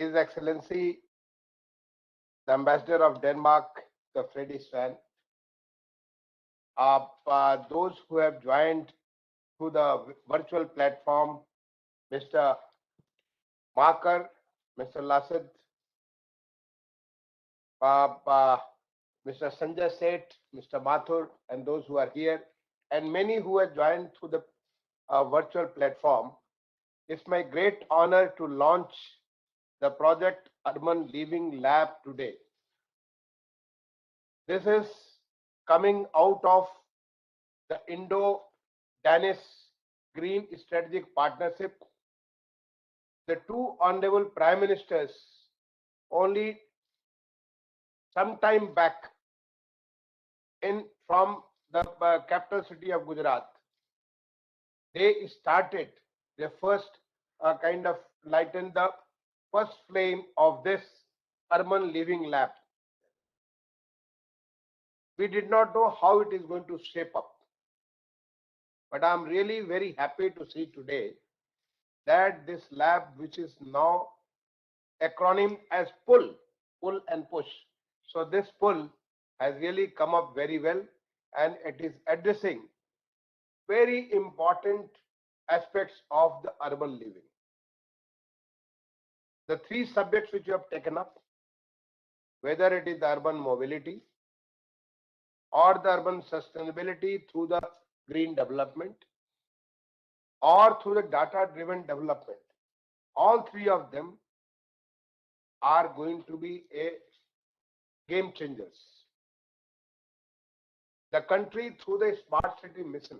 His Excellency, the Ambassador of Denmark, the Freddy Svan, those who have joined through the virtual platform, Mr. Marker, Mr. Lasset, Mr. Sanjay Seth, Mr. Mathur, and those who are here, and many who have joined through the virtual platform. It's my great honor to launch the project Urban Living Lab today. This is coming out of the Indo-Danish Green Strategic Partnership. The two honorable prime ministers only some time back from the capital city of Gujarat, they started their first kind of lighten the first flame of this urban living lab. We did not know how it is going to shape up, but I'm really very happy to see today that this lab, which is now acronym as pull and push. So this pull has really come up very well, and it is addressing very important aspects of the urban living. The three subjects which you have taken up, whether it is the urban mobility or the urban sustainability through the green development or through the data-driven development, all three of them are going to be a game changers. The country, through the Smart City Mission,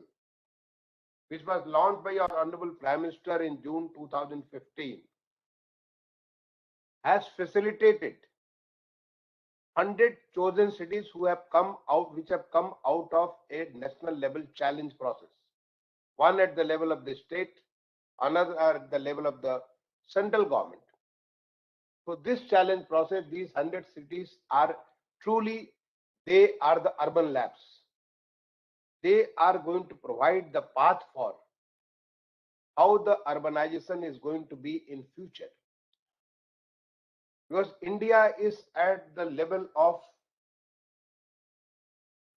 which was launched by our Honorable Prime Minister in June 2015, has facilitated 100 chosen cities who have come out, which have come out of a national level challenge process. One at the level of the state, another at the level of the central government. So this challenge process, these 100 cities are truly, they are the urban labs. They are going to provide the path for how the urbanization is going to be in future. Because India is at the level of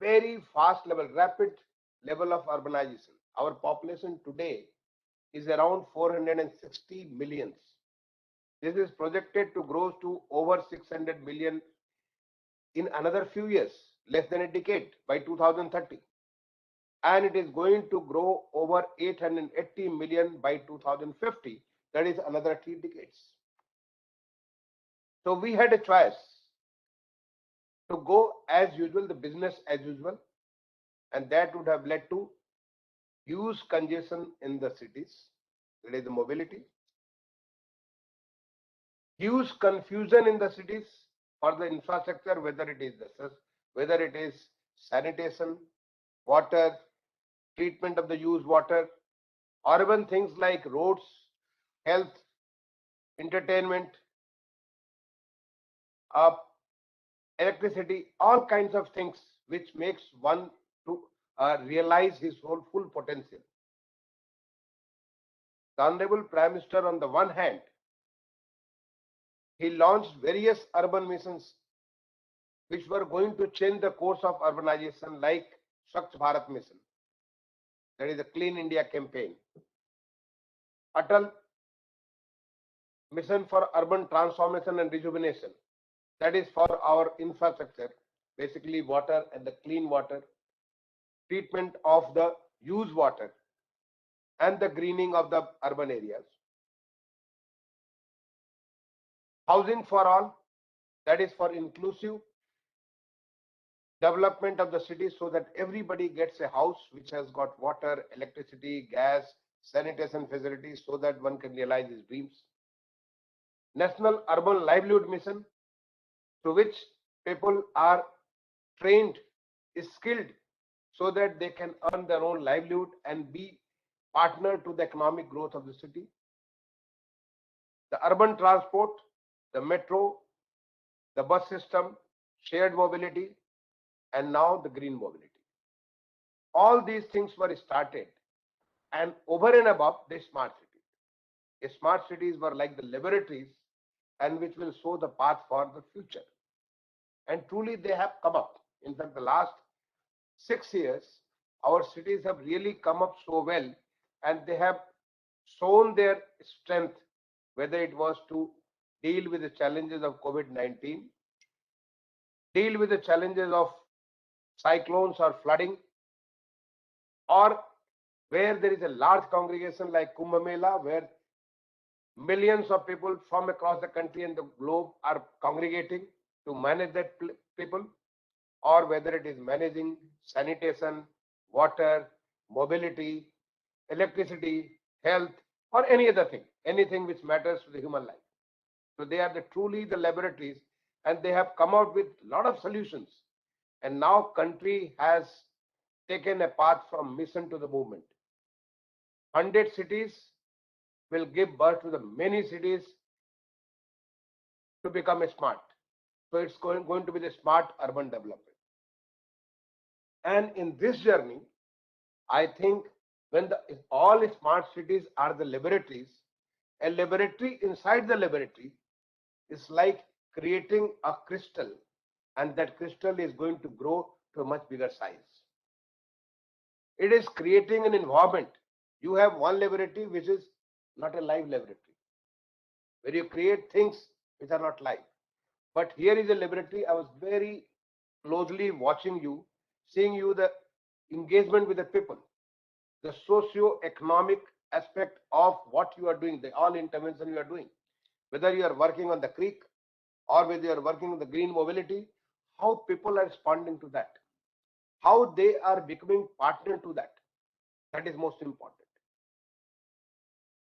very fast level, rapid level of urbanization. Our population today is around 460 millions. This is projected to grow to over 600 million in another few years, less than a decade, by 2030. And it is going to grow over 880 million by 2050. That is another 3 decades. So we had a choice to go as usual, the business as usual, and that would have led to huge congestion in the cities, that is the mobility, huge confusion in the cities for the infrastructure, whether it is sanitation, water, treatment of the used water, or even things like roads, health, entertainment, electricity, all kinds of things which makes one to realize his whole full potential. The Honorable Prime Minister, on the one hand, he launched various urban missions which were going to change the course of urbanization, like Swachh Bharat Mission, that is the Clean India campaign, Atal Mission for Urban Transformation and Rejuvenation, that is for our infrastructure, basically water and the clean water, treatment of the used water, and the greening of the urban areas. Housing for all, that is for inclusive development of the city, so that everybody gets a house which has got water, electricity, gas, sanitation facilities, so that one can realize his dreams. National Urban Livelihood Mission, through which people are trained, skilled, so that they can earn their own livelihood and be partner to the economic growth of the city. The urban transport, the metro, the bus system, shared mobility, and now the green mobility. All these things were started, and over and above the smart cities. The smart cities were like the laboratories and which will show the path for the future. And truly they have come up. In fact, the last 6 years, our cities have really come up so well, and they have shown their strength, whether it was to deal with the challenges of COVID-19, deal with the challenges of cyclones or flooding, or where there is a large congregation like Kumbh Mela, where millions of people from across the country and the globe are congregating to manage that people, or whether it is managing sanitation, water, mobility, electricity, health, or any other thing, anything which matters to the human life. So they are truly the laboratories, and they have come out with a lot of solutions. And now country has taken a path from mission to the movement. 100 cities will give birth to the many cities to become smart. So it's going to be the smart urban development. And in this journey, I think when all smart cities are the laboratories, a laboratory inside the laboratory is like creating a crystal, and that crystal is going to grow to a much bigger size. It is creating an environment. You have one laboratory which is not a live laboratory, where you create things which are not live. But here is a laboratory. I was very closely watching you, seeing you, the engagement with the people, the socio-economic aspect of what you are doing, the all intervention you are doing, whether you are working on the creek or whether you are working on the green mobility, how people are responding to that, how they are becoming partner to that. That is most important.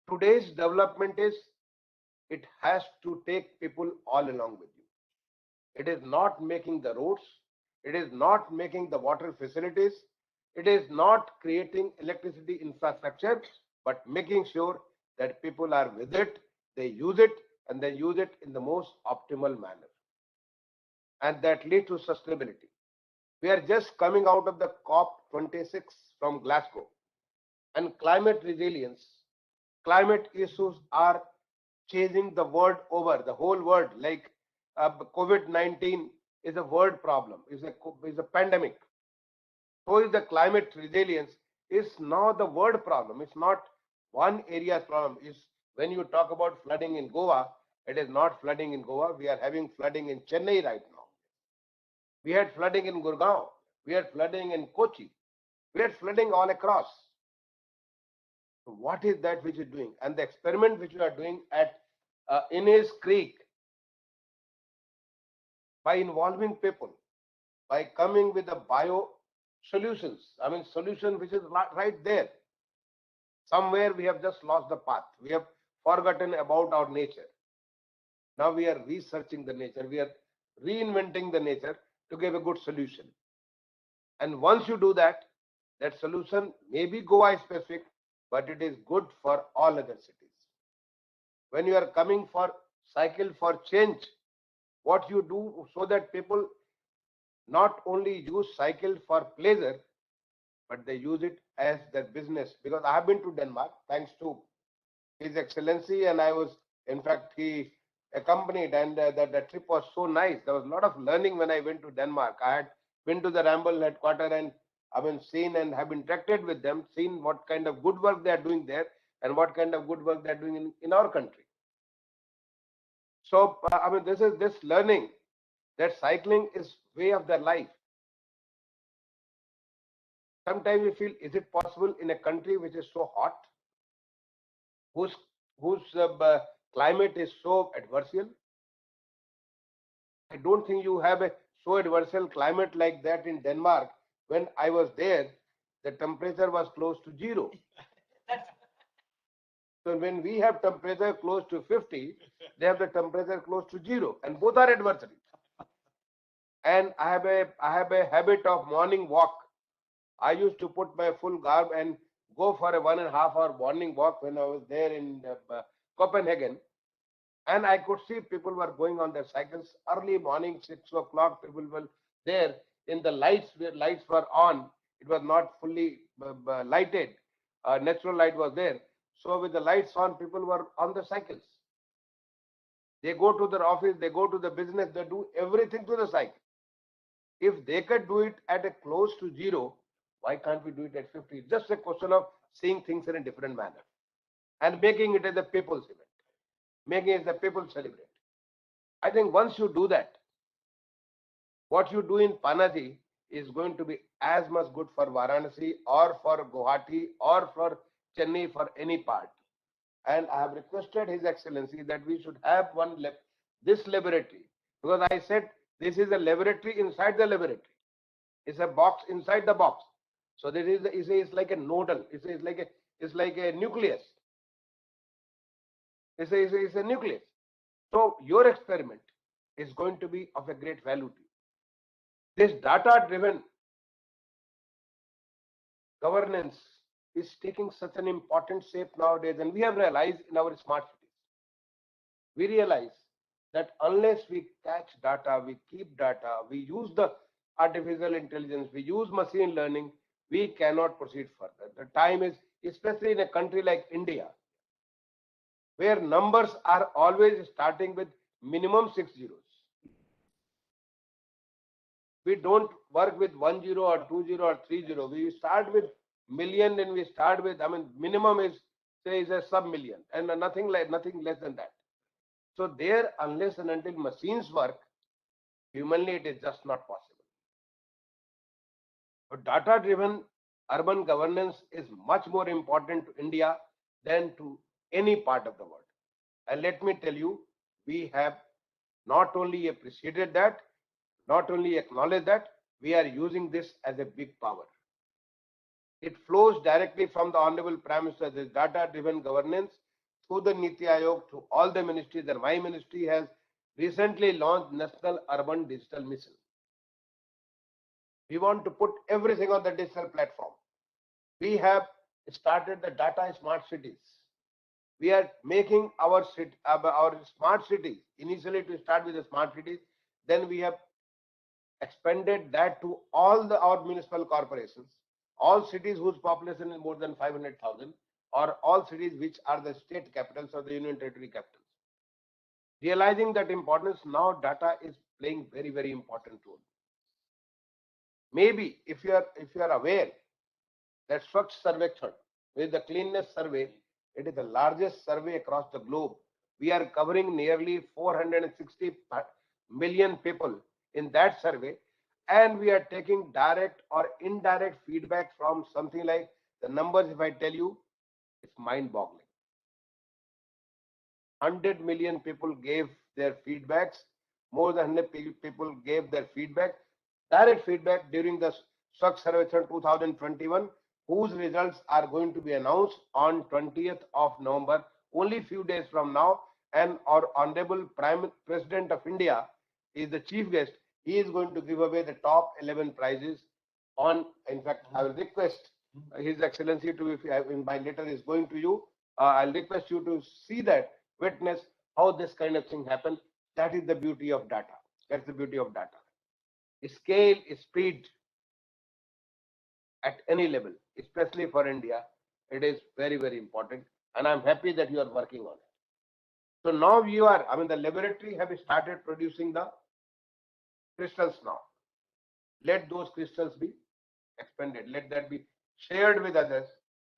Today's development is, it has to take people all along with you. It is not making the roads, it is not making the water facilities, it is not creating electricity infrastructure, but making sure that people are with it, they use it, and they use it in the most optimal manner. And that leads to sustainability. We are just coming out of the COP26 from Glasgow, and climate resilience, climate issues are changing the world over, the whole world. Like COVID-19 is a world problem, is a pandemic. So is the climate resilience is now the world problem. It's not one area's problem. Is when you talk about flooding in Goa, it is not flooding in Goa. We are having flooding in Chennai right now. We had flooding in Gurgaon. We had flooding in Kochi. We had flooding all across. So what is that which is doing? And the experiment which we are doing at Innes Creek, by involving people, by coming with the bio solutions, I mean solution which is right there. Somewhere we have just lost the path. We have forgotten about our nature. Now we are researching the nature. We are reinventing the nature to give a good solution. And once you do that, that solution may be Goa specific, but it is good for all other cities. When you are coming for cycle for change, what you do so that people not only use cycle for pleasure, but they use it as their business. Because I have been to Denmark, thanks to His Excellency, and I was, in fact, he accompanied, and the trip was so nice. There was a lot of learning when I went to Denmark. I had been to the Ramboll headquarters, and I mean seen and have interacted with them, seen what kind of good work they are doing there and what kind of good work they are doing in our country. So I mean, this is this learning that cycling is way of their life. Sometimes we feel, is it possible in a country which is so hot, whose climate is so adversarial? I don't think you have a so adversarial climate like that in Denmark. When I was there, the temperature was close to zero. So when we have temperature close to 50, they have the temperature close to zero, and both are adversary. And I have a habit of morning walk. I used to put my full garb and go for a 1.5 hour morning walk when I was there in Copenhagen. And I could see people were going on their cycles early morning, 6 o'clock. People were there in the lights, where lights were on. It was not fully lighted. Natural light was there. So with the lights on, people were on the cycles. They go to their office, they go to the business, they do everything to the cycle. If they could do it at a close to zero, why can't we do it at 50? It's just a question of seeing things in a different manner and making it as a people's event, making it as a people celebrate. I think once you do that, what you do in Panaji is going to be as much good for Varanasi or for Guwahati or for Chennai, for any part. And I have requested His Excellency that we should have this laboratory, because I said this is a laboratory inside the laboratory. It's a box inside the box. So there is it's like a nodal. It's like a nucleus. It's a nucleus. So your experiment is going to be of a great value to you. This data-driven governance is taking such an important shape nowadays, and we have realized in our smart cities. We realize that unless we catch data, we keep data, we use the artificial intelligence, we use machine learning, we cannot proceed further. The time is, especially in a country like India, where numbers are always starting with minimum 6 zeros. We don't work with 10 or 20 or 30. We start with million, and we start with, I mean, minimum is say is a sub-million, and nothing less than that. So there, unless and until machines work, humanly it is just not possible. But data-driven urban governance is much more important to India than to any part of the world. And let me tell you, we have not only appreciated that, not only acknowledged that, we are using this as a big power. It flows directly from the Honorable Prime Minister, this data-driven governance, through the Niti Aayog, to all the ministries, and my ministry has recently launched National Urban Digital Mission. We want to put everything on the digital platform. We have started the data smart cities. We are making our smart cities, initially to start with the smart cities, then we have expanded that to all our municipal corporations, all cities whose population is more than 500,000, or all cities which are the state capitals or the union territory capitals. Realizing that importance, now data is playing very, very important role. Maybe if you are aware that Swachh Sarvekshan, with the cleanness survey, it is the largest survey across the globe. We are covering nearly 460 million people in that survey, and we are taking direct or indirect feedback from something like, the numbers, if I tell you, it's mind-boggling. 100 million people gave their feedbacks, more than 100 people gave their feedback, direct feedback during the Swachh Sarvekshan 2021, whose results are going to be announced on 20th of November, only few days from now. And our Honorable Prime President of India is the chief guest. He is going to give away the top 11 prizes on, in fact, I will request His Excellency to, if my letter is going to you, I'll request you to see that, witness how this kind of thing happens. That is the beauty of data. That's the beauty of data. Scale, speed at any level, especially for India, it is very, very important. And I'm happy that you are working on it. So now you are, I mean, the laboratory have started producing the crystals now. Let those crystals be expanded. Let that be shared with others.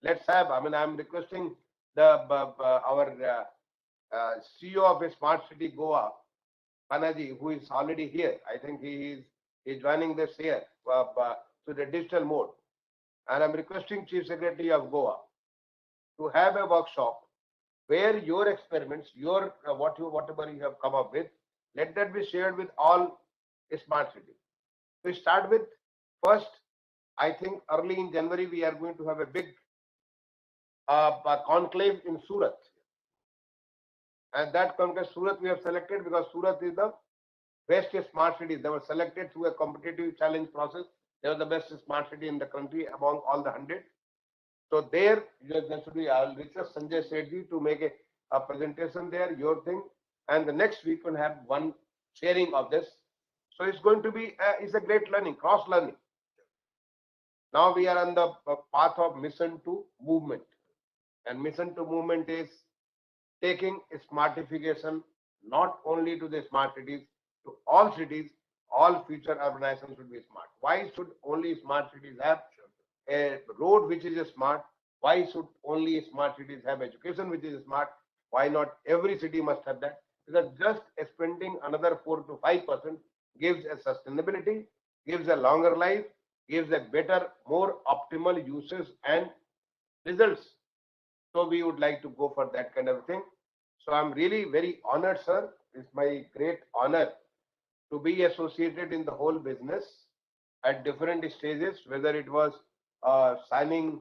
Let's have, I mean, I'm requesting our CEO of a smart city, Goa, Panaji, who is already here. I think he is joining this here to the digital mode. And I'm requesting Chief Secretary of Goa to have a workshop where your experiments, your whatever you have come up with, let that be shared with all smart cities. We start with first, I think early in January, we are going to have a big conclave in Surat. And that conclave, Surat, we have selected because Surat is the best smart city. They were selected through a competitive challenge process. They were the best smart city in the country among all the 100. So there should be, I'll request Sanjay Shetty to make a presentation there, your thing. And the next week we'll have one sharing of this. So it's going to be, it's a great learning, cross learning. Now we are on the path of mission to movement. And mission to movement is taking smartification, not only to the smart cities, to all cities, all future urbanization should be smart. Why should only smart cities have a road which is smart? Why should only smart cities have education which is smart? Why not every city must have that? Because just spending another 4 to 5% gives a sustainability, gives a longer life, gives a better, more optimal uses and results. So we would like to go for that kind of thing. So I'm really very honored, sir. It's my great honor to be associated in the whole business at different stages, whether it was signing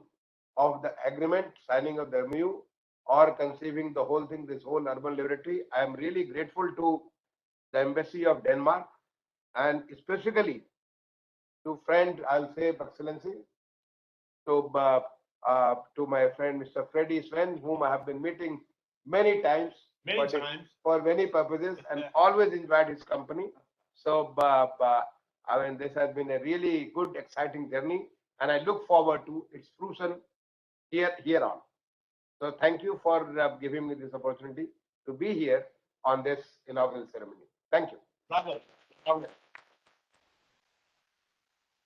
of the agreement, signing of the MOU, or conceiving the whole thing, this whole urban laboratory. I am really grateful to the Embassy of Denmark and specifically to friend, I'll say, Excellency, to my friend Mr. Freddie Sven, whom I have been meeting many times, for many purposes, and always enjoyed his company. So, I mean, this has been a really good, exciting journey, and I look forward to its fruition here on. So, thank you for giving me this opportunity to be here on this inaugural ceremony. Thank you.